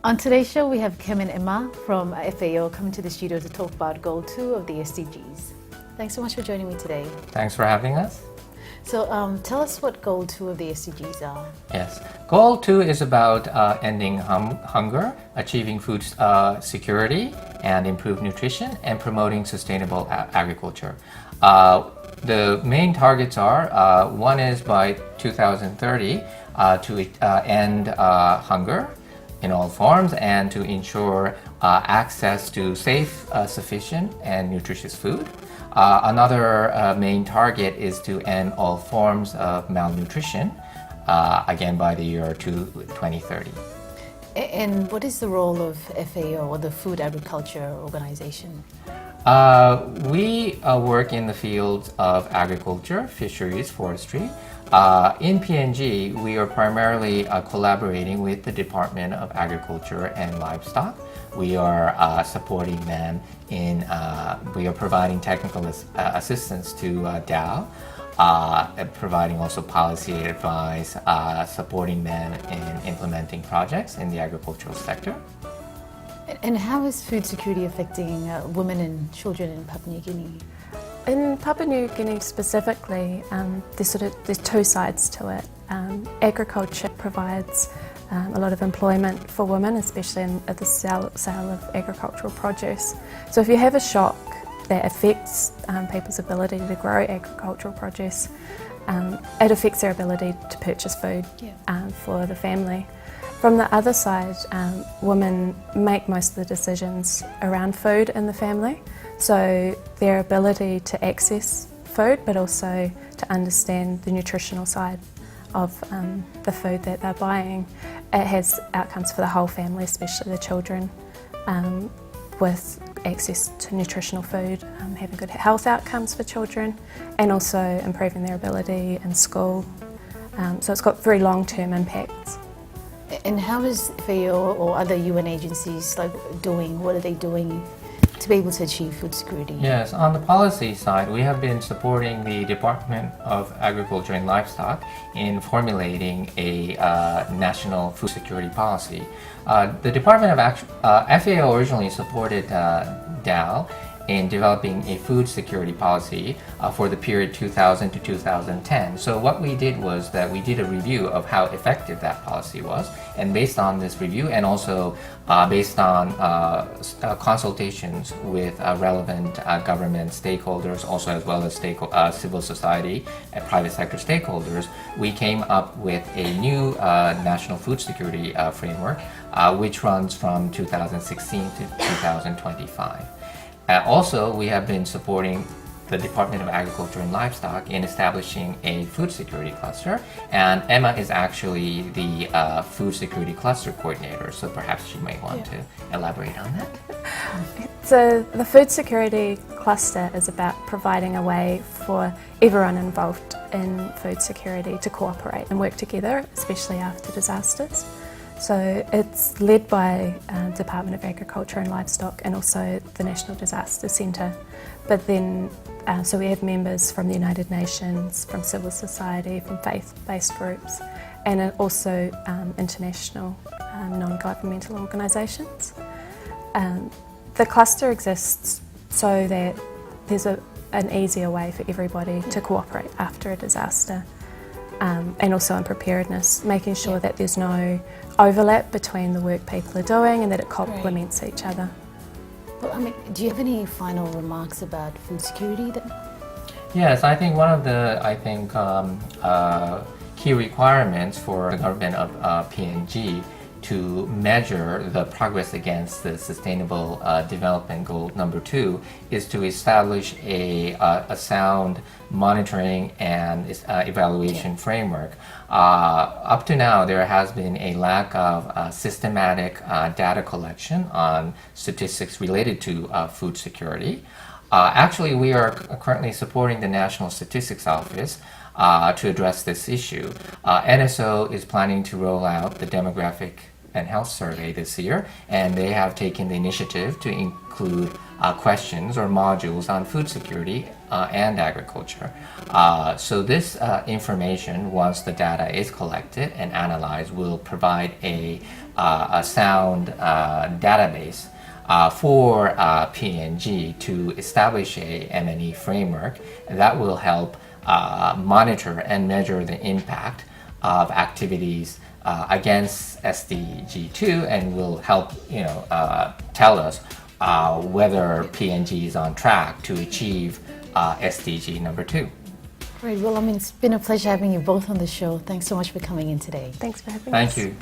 On today's show, we have Kim and Emma from FAO coming to the studio to talk about Goal 2 of the SDGs. Thanks so much for joining me today. Thanks for having us. So tell us what Goal 2 of the SDGs are. Yes, Goal 2 is about ending hunger, achieving food security and improved nutrition, and promoting sustainable agriculture. The main targets are, one is by 2030 to end hunger in all forms and to ensure access to safe, sufficient, and nutritious food. Another main target is to end all forms of malnutrition, again by the year 2030. And what is the role of FAO, or the Food Agriculture Organization? We work in the fields of agriculture, fisheries, forestry. In PNG, we are primarily collaborating with the Department of Agriculture and Livestock. We are supporting them in, we are providing technical assistance to DAO, providing also policy advice, supporting them in implementing projects in the agricultural sector. And how is food security affecting women and children in Papua New Guinea? In Papua New Guinea specifically, there's two sides to it. Agriculture provides a lot of employment for women, especially in the sale of agricultural produce. So if you have a shock that affects people's ability to grow agricultural produce, it affects their ability to purchase food for the family. From the other side, women make most of the decisions around food in the family. So their ability to access food, but also to understand the nutritional side of the food that they're buying, it has outcomes for the whole family, especially the children, with access to nutritional food, having good health outcomes for children, and also improving their ability in school. So it's got very long-term impacts. And how is FAO or other UN agencies doing? What are they doing to be able to achieve food security? Yes, on the policy side, we have been supporting the Department of Agriculture and Livestock in formulating a national food security policy. The Department of FAO originally supported DAO in developing a food security policy for the period 2000 to 2010. So what we did was that we did a review of how effective that policy was, and based on this review and also based on consultations with relevant government stakeholders, also as well as civil society and private sector stakeholders, we came up with a new national food security framework which runs from 2016 to 2025. Also, we have been supporting the Department of Agriculture and Livestock in establishing a food security cluster, and Emma is actually the food security cluster coordinator, so perhaps she might want to elaborate on that. So the food security cluster is about providing a way for everyone involved in food security to cooperate and work together, especially after disasters. So it's led by Department of Agriculture and Livestock and also the National Disaster Centre. But then, so we have members from the United Nations, from civil society, from faith-based groups, and also international non-governmental organisations. The cluster exists so that there's an easier way for everybody to cooperate after a disaster. And also in preparedness, making sure that there's no overlap between the work people are doing and that it complements each other. Well, do you have any final remarks about food security then? Yes, I think one of the key requirements for the government of PNG to measure the progress against the Sustainable Development Goal number 2 is to establish a sound monitoring and evaluation framework. Up to now, there has been a lack of systematic data collection on statistics related to food security. Actually, we are currently supporting the National Statistics Office to address this issue. NSO is planning to roll out the demographic and health survey this year, and they have taken the initiative to include questions or modules on food security and agriculture. So this information, once the data is collected and analyzed, will provide a sound database for PNG to establish a M&E framework that will help monitor and measure the impact of activities against SDG2, and will help tell us whether PNG is on track to achieve SDG number 2. Great. Well, I mean, it's been a pleasure having you both on the show. Thanks so much for coming in today. Thanks for having us. Thank you.